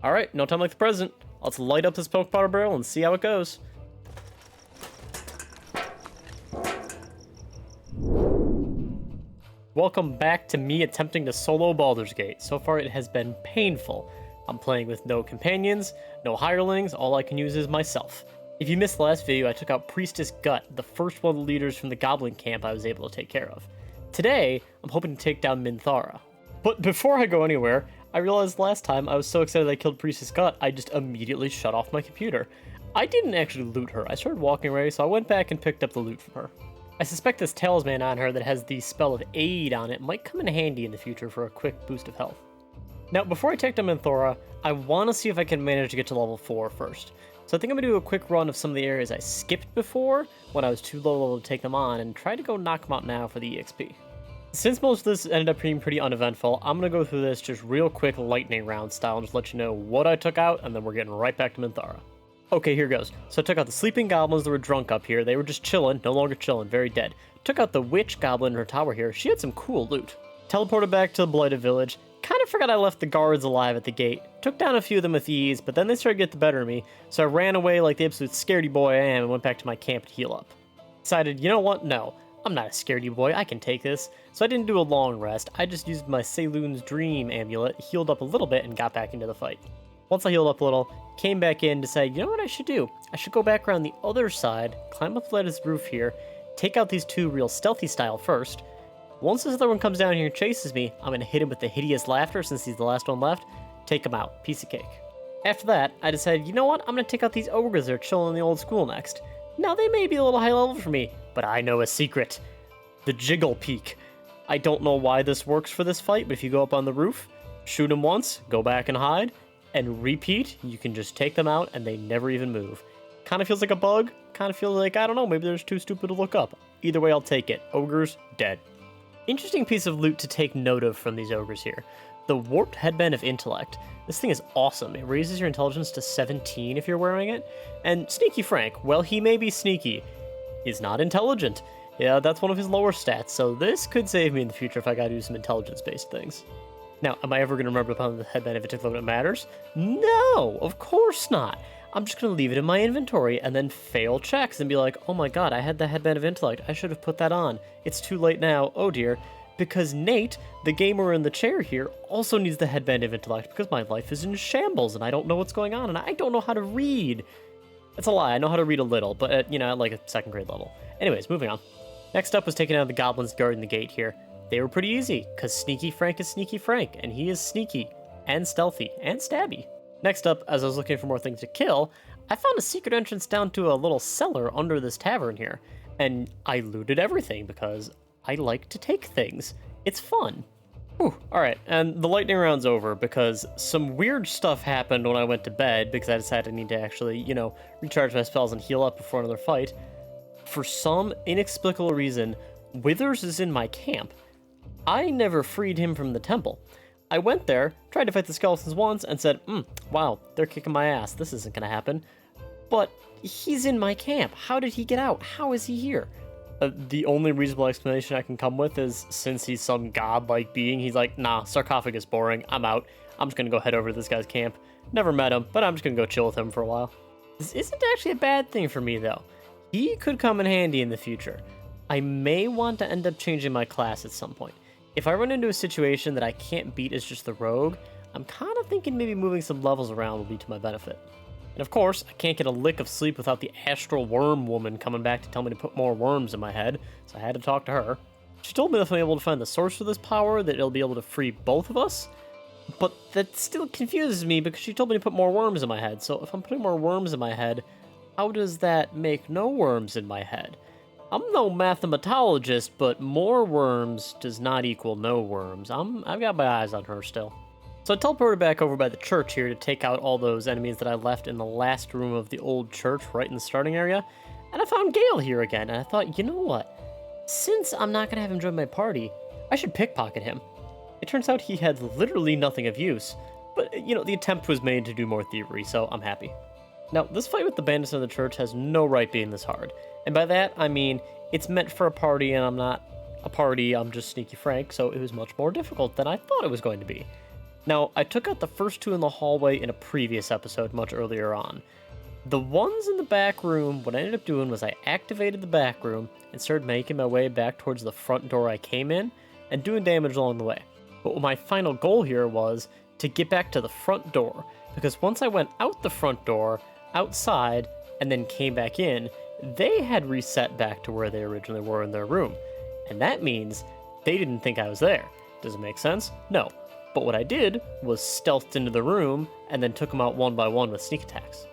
Alright, no time like the present. Let's light up this poke powder barrel and see how it goes. Welcome back to me attempting to solo Baldur's Gate. So far it has been painful. I'm playing with no companions, no hirelings, all I can use is myself. If you missed the last video, I took out Priestess Gut, the first one of the leaders from the goblin camp I was able to take care of. Today, I'm hoping to take down Minthara. But before I go anywhere, I realized last time I was so excited I killed Priestess Gut, I just immediately shut off my computer. I didn't actually loot her, I started walking away, so I went back and picked up the loot from her. I suspect this talisman on her that has the spell of aid on it might come in handy in the future for a quick boost of health. Now, before I take down Minthara, I want to see if I can manage to get to level 4 first. So I think I'm going to do a quick run of some of the areas I skipped before when I was too low level to take them on and try to go knock them out now for the EXP. Since most of this ended up being pretty uneventful, I'm going to go through this just real quick lightning round style and just let you know what I took out, and then we're getting right back to Minthara. Okay, here goes. So I took out the sleeping goblins that were drunk up here. They were just chilling, no longer chilling, very dead. Took out the witch goblin in her tower here. She had some cool loot. Teleported back to the blighted village. Kind of forgot I left the guards alive at the gate. Took down a few of them with ease, but then they started to get the better of me, so I ran away like the absolute scaredy boy I am and went back to my camp to heal up. Decided, you know what? No, I'm not a scaredy boy, I can take this. So I didn't do a long rest, I just used my Saloon's Dream amulet, healed up a little bit, and got back into the fight. Once I healed up a little, came back in, decided, you know what I should do? I should go back around the other side, climb up the lattice roof here, take out these two real stealthy style first. Once this other one comes down here and chases me, I'm going to hit him with the hideous laughter since he's the last one left, take him out, piece of cake. After that, I decided, you know what, I'm going to take out these ogres that are chilling in the old school next. Now they may be a little high level for me, but I know a secret. The Jiggle Peak. I don't know why this works for this fight, but if you go up on the roof, shoot them once, go back and hide, and repeat, you can just take them out and they never even move. Kind of feels like a bug, kind of feels like, I don't know, maybe they're just too stupid to look up. Either way, I'll take it. Ogres, dead. Interesting piece of loot to take note of from these ogres here. The Warped Headband of Intellect. This thing is awesome. It raises your intelligence to 17 if you're wearing it. And Sneaky Frank, well, he may be sneaky. He's not intelligent. Yeah, that's one of his lower stats, so this could save me in the future if I gotta do some intelligence-based things. Now, am I ever going to remember upon the headband if it took when it matters? No, of course not. I'm just going to leave it in my inventory and then fail checks and be like, oh my god, I had the headband of intellect. I should have put that on. It's too late now. Oh dear. Because Nate, the gamer in the chair here, also needs the headband of intellect because my life is in shambles and I don't know what's going on and I don't know how to read. It's a lie. I know how to read a little, but at, at like a 2nd grade level. Anyways, moving on. Next up was taking out the goblins guarding the gate here. They were pretty easy, because Sneaky Frank is Sneaky Frank, and he is sneaky, and stealthy, and stabby. Next up, as I was looking for more things to kill, I found a secret entrance down to a little cellar under this tavern here, and I looted everything, because I like to take things. It's fun. Whew, alright, and the lightning round's over, because some weird stuff happened when I went to bed, because I decided I need to actually, recharge my spells and heal up before another fight. For some inexplicable reason, Withers is in my camp. I never freed him from the temple. I went there, tried to fight the skeletons once, and said, wow, they're kicking my ass, this isn't gonna happen. But he's in my camp. How did he get out? How is he here? The only reasonable explanation I can come with is since he's some godlike being, he's like, nah, sarcophagus boring, I'm out. I'm just gonna go head over to this guy's camp. Never met him, but I'm just gonna go chill with him for a while. This isn't actually a bad thing for me, though. He could come in handy in the future. I may want to end up changing my class at some point. If I run into a situation that I can't beat as just the rogue, I'm kind of thinking maybe moving some levels around will be to my benefit. And of course, I can't get a lick of sleep without the astral worm woman coming back to tell me to put more worms in my head, so I had to talk to her. She told me that if I'm able to find the source of this power, that it'll be able to free both of us, but that still confuses me because she told me to put more worms in my head, so if I'm putting more worms in my head, how does that make no worms in my head? I'm no mathematologist, but more worms does not equal no worms. I've got my eyes on her still. So I teleported back over by the church here to take out all those enemies that I left in the last room of the old church right in the starting area. And I found Gale here again, and I thought, you know what? Since I'm not going to have him join my party, I should pickpocket him. It turns out he had literally nothing of use. But, the attempt was made to do more thievery, so I'm happy. Now, this fight with the bandits in the church has no right being this hard. And by that, I mean, it's meant for a party, and I'm not a party, I'm just Sneaky Frank, so it was much more difficult than I thought it was going to be. Now, I took out the first two in the hallway in a previous episode much earlier on. The ones in the back room, what I ended up doing was I activated the back room and started making my way back towards the front door I came in and doing damage along the way. But my final goal here was to get back to the front door, because once I went out the front door, outside, and then came back in, they had reset back to where they originally were in their room. And that means they didn't think I was there. Does it make sense? No. But what I did was stealthed into the room and then took them out one by one with sneak attacks.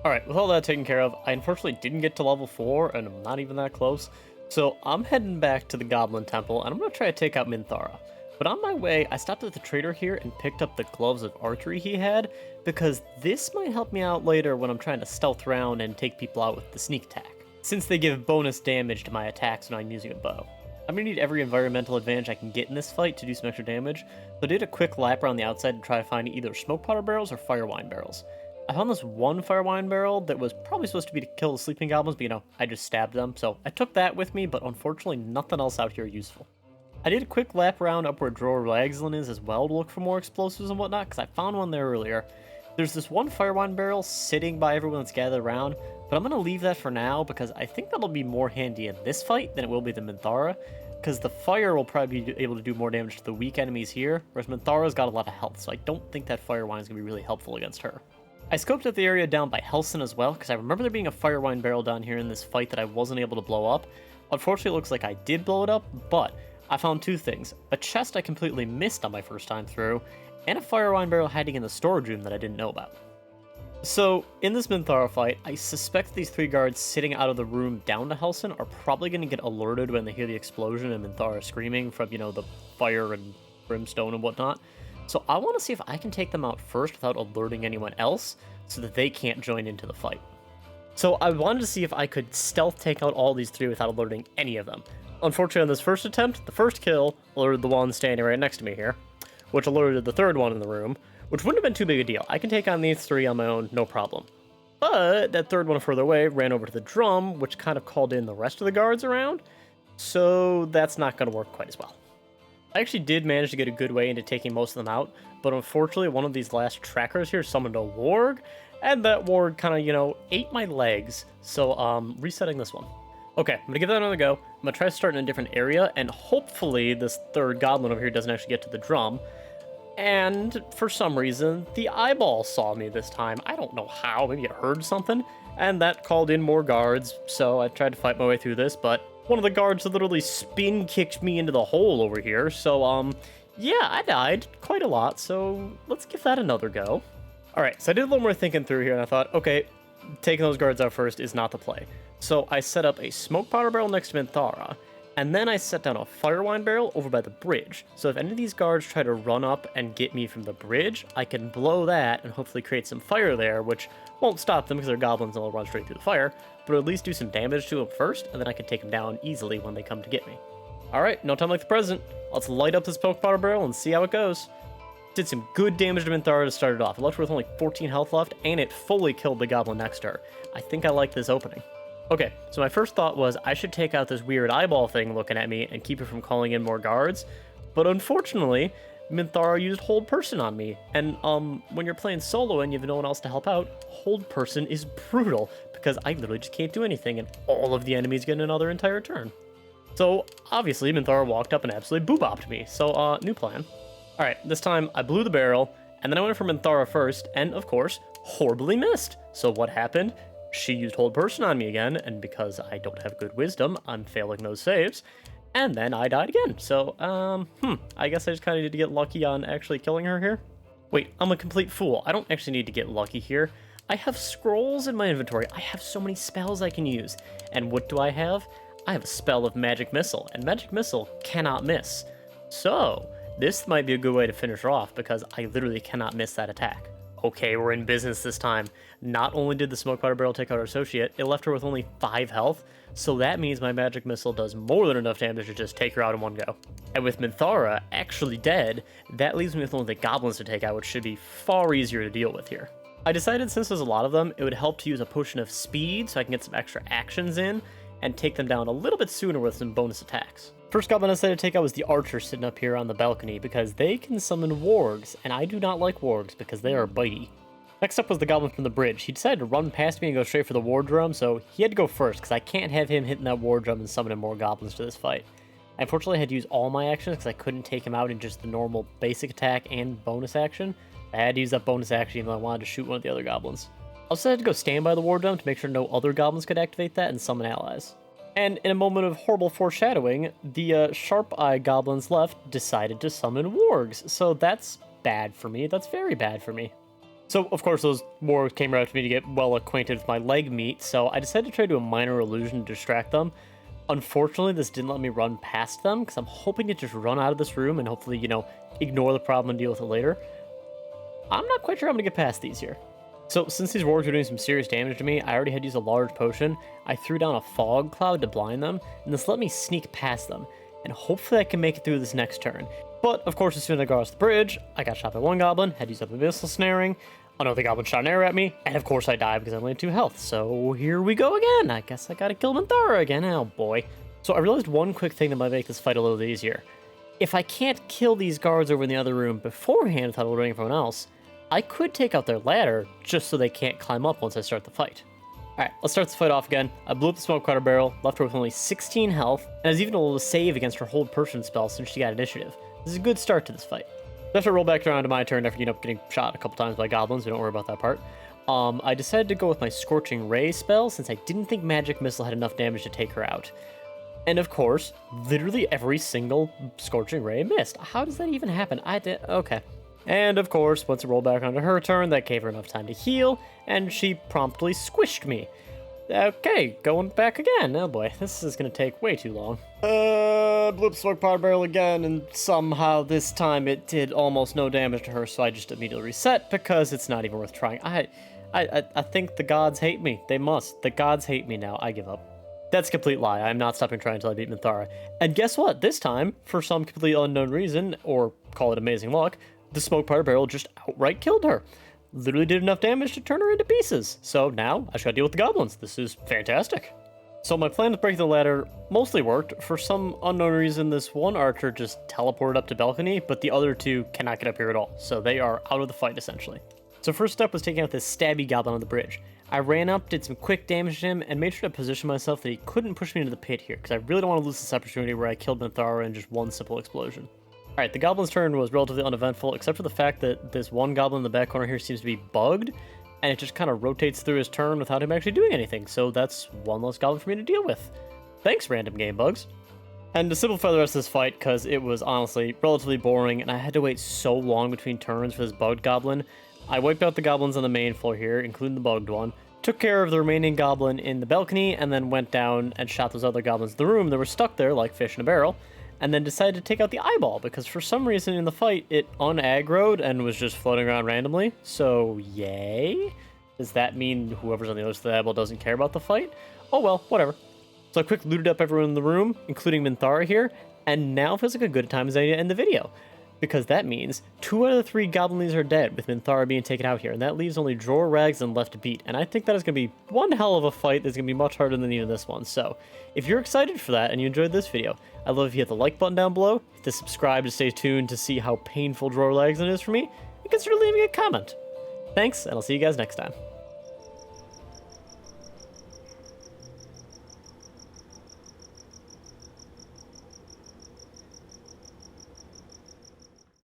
Alright, with all that taken care of, I unfortunately didn't get to level 4, and I'm not even that close. So I'm heading back to the Goblin Temple, and I'm going to try to take out Minthara. But on my way, I stopped at the trader here and picked up the gloves of archery he had, because this might help me out later when I'm trying to stealth around and take people out with the sneak attack, since they give bonus damage to my attacks when I'm using a bow. I'm going to need every environmental advantage I can get in this fight to do some extra damage, so I did a quick lap around the outside to try to find either smoke powder barrels or fire wine barrels. I found this one fire wine barrel that was probably supposed to be to kill the sleeping goblins, but I just stabbed them, so I took that with me, but unfortunately nothing else out here useful. I did a quick lap around up where Drawer Ragslin is as well to look for more explosives and whatnot, because I found one there earlier. There's this one fire wine barrel sitting by everyone that's gathered around, but I'm going to leave that for now, because I think that'll be more handy in this fight than it will be the Minthara, because the fire will probably be able to do more damage to the weak enemies here, whereas Minthara's got a lot of health, so I don't think that fire wine is going to be really helpful against her. I scoped out the area down by Helson as well, because I remember there being a fire wine barrel down here in this fight that I wasn't able to blow up. Unfortunately, it looks like I did blow it up, but I found two things. A chest I completely missed on my first time through, and a fire wine barrel hiding in the storage room that I didn't know about. So, in this Minthara fight, I suspect these three guards sitting out of the room down to Helson are probably going to get alerted when they hear the explosion and Minthara screaming from, the fire and brimstone and whatnot. So I want to see if I can take them out first without alerting anyone else, so that they can't join into the fight. So I wanted to see if I could stealth take out all these three without alerting any of them. Unfortunately, on this first attempt, the first kill alerted the one standing right next to me here, which alerted the third one in the room, which wouldn't have been too big a deal. I can take on these three on my own, no problem. But that third one further away ran over to the drum, which kind of called in the rest of the guards around, so that's not going to work quite as well. I actually did manage to get a good way into taking most of them out, but unfortunately one of these last trackers here summoned a warg, and that warg kind of, ate my legs, so resetting this one. Okay, I'm gonna give that another go. I'm gonna try starting in a different area, and hopefully this third goblin over here doesn't actually get to the drum. And for some reason, the eyeball saw me this time. I don't know how, maybe it heard something, and that called in more guards, so I tried to fight my way through this, but one of the guards literally spin kicked me into the hole over here, so yeah, I died quite a lot, so let's give that another go. Alright, so I did a little more thinking through here, and I thought, okay, taking those guards out first is not the play. So I set up a smoke powder barrel next to Minthara, and then I set down a fire wine barrel over by the bridge. So if any of these guards try to run up and get me from the bridge, I can blow that and hopefully create some fire there, which won't stop them because they're goblins and they'll run straight through the fire, but at least do some damage to them first, and then I can take them down easily when they come to get me. Alright, no time like the present. Let's light up this smoke powder barrel and see how it goes. Did some good damage to Minthara to start it off. It left her with only 14 health left, and it fully killed the goblin next to her. I think I like this opening. Okay, so my first thought was I should take out this weird eyeball thing looking at me and keep it from calling in more guards, but unfortunately, Minthara used Hold Person on me, and when you're playing solo and you have no one else to help out, Hold Person is brutal, because I literally just can't do anything, and all of the enemies get another entire turn. So, obviously, Minthara walked up and absolutely boobopped me, so new plan. Alright, this time I blew the barrel, and then I went for Minthara first, and of course, horribly missed. So what happened? She used Hold Person on me again, and because I don't have good wisdom, I'm failing those saves. And then I died again. So, I guess I just kind of need to get lucky on actually killing her here. Wait, I'm a complete fool. I don't actually need to get lucky here. I have scrolls in my inventory. I have so many spells I can use. And what do I have? I have a spell of Magic Missile, and Magic Missile cannot miss. So, this might be a good way to finish her off, because I literally cannot miss that attack. Okay, we're in business this time. Not only did the smoke powder barrel take out her associate, it left her with only 5 health, so that means my magic missile does more than enough damage to just take her out in one go. And with Minthara actually dead, that leaves me with only the goblins to take out, which should be far easier to deal with here. I decided since there's a lot of them, it would help to use a potion of speed so I can get some extra actions in, and take them down a little bit sooner with some bonus attacks. First goblin I decided to take out was the archer sitting up here on the balcony because they can summon wargs, and I do not like wargs because they are bitey. Next up was the goblin from the bridge. He decided to run past me and go straight for the war drum, so he had to go first because I can't have him hitting that war drum and summoning more goblins to this fight. I unfortunately had to use all my actions because I couldn't take him out in just the normal basic attack and bonus action. I had to use that bonus action even though I wanted to shoot one of the other goblins. I also had to go stand by the war drum to make sure no other goblins could activate that and summon allies. And in a moment of horrible foreshadowing, the sharp-eyed goblins left decided to summon wargs. So that's bad for me. That's very bad for me. So, of course, those wargs came right up to me to get well acquainted with my leg meat, so I decided to try to do a minor illusion to distract them. Unfortunately, this didn't let me run past them, because I'm hoping to just run out of this room and hopefully, ignore the problem and deal with it later. I'm not quite sure I'm going to get past these here. So, since these wargs were doing some serious damage to me, I already had to use a large potion. I threw down a fog cloud to blind them, and this let me sneak past them, and hopefully I can make it through this next turn. But, of course, as soon as I got across the bridge, I got shot by one goblin, had to use up a missile snaring, another goblin shot an arrow at me, and of course I died because I only had 2 health. So here we go again. I guess I gotta kill Minthara again. Oh boy. So I realized one quick thing that might make this fight a little easier. If I can't kill these guards over in the other room beforehand without alerting everyone else, I could take out their ladder just so they can't climb up once I start the fight. Alright, let's start this fight off again. I blew up the smoke powder barrel, left her with only 16 health, and I was even able to save against her hold person spell since she got initiative. This is a good start to this fight. After I roll back around to my turn after getting shot a couple times by goblins, we don't worry about that part. I decided to go with my Scorching Ray spell since I didn't think Magic Missile had enough damage to take her out. And of course, literally every single Scorching Ray missed. How does that even happen? Okay. And of course, once I rolled back onto her turn, that gave her enough time to heal, and she promptly squished me. Okay, going back again. Oh boy, this is gonna take way too long. Blew up smoke powder barrel again, and somehow this time it did almost no damage to her, so I just immediately reset because it's not even worth trying. I think the gods hate me. They must. The gods hate me now. I give up. That's a complete lie. I'm not stopping trying until I beat Minthara. And guess what? This time, for some completely unknown reason, or call it amazing luck, the smoke powder barrel just outright killed her. Literally did enough damage to turn her into pieces. So now I just gotta deal with the goblins. This is fantastic. So my plan to break the ladder mostly worked. For some unknown reason, this one archer just teleported up to balcony, but the other 2 cannot get up here at all. So they are out of the fight, essentially. So first step was taking out this stabby goblin on the bridge. I ran up, did some quick damage to him, and made sure to position myself that he couldn't push me into the pit here, because I really don't want to lose this opportunity where I killed Minthara in just one simple explosion. Alright, the goblin's turn was relatively uneventful, except for the fact that this one goblin in the back corner here seems to be bugged, and it just kind of rotates through his turn without him actually doing anything, so that's one less goblin for me to deal with. Thanks, random game bugs. And to simplify the rest of this fight, because it was honestly relatively boring, and I had to wait so long between turns for this bugged goblin, I wiped out the goblins on the main floor here, including the bugged one, took care of the remaining goblin in the balcony, and then went down and shot those other goblins in the room that were stuck there like fish in a barrel, and then decided to take out the eyeball, because for some reason in the fight, it unaggroed and was just floating around randomly. So, yay? Does that mean whoever's on the other side of the eyeball doesn't care about the fight? Oh well, whatever. So I quick looted up everyone in the room, including Minthara here, and now feels like a good time as I end the video. Because that means 2 out of the 3 goblins are dead, with Minthara being taken out here, and that leaves only Drawer, Rags, and left to beat. And I think that is going to be one hell of a fight that's going to be much harder than even this one. So, if you're excited for that and you enjoyed this video, I'd love if you hit the like button down below, hit the subscribe to stay tuned to see how painful Drawer Rags is for me, and consider leaving a comment. Thanks, and I'll see you guys next time.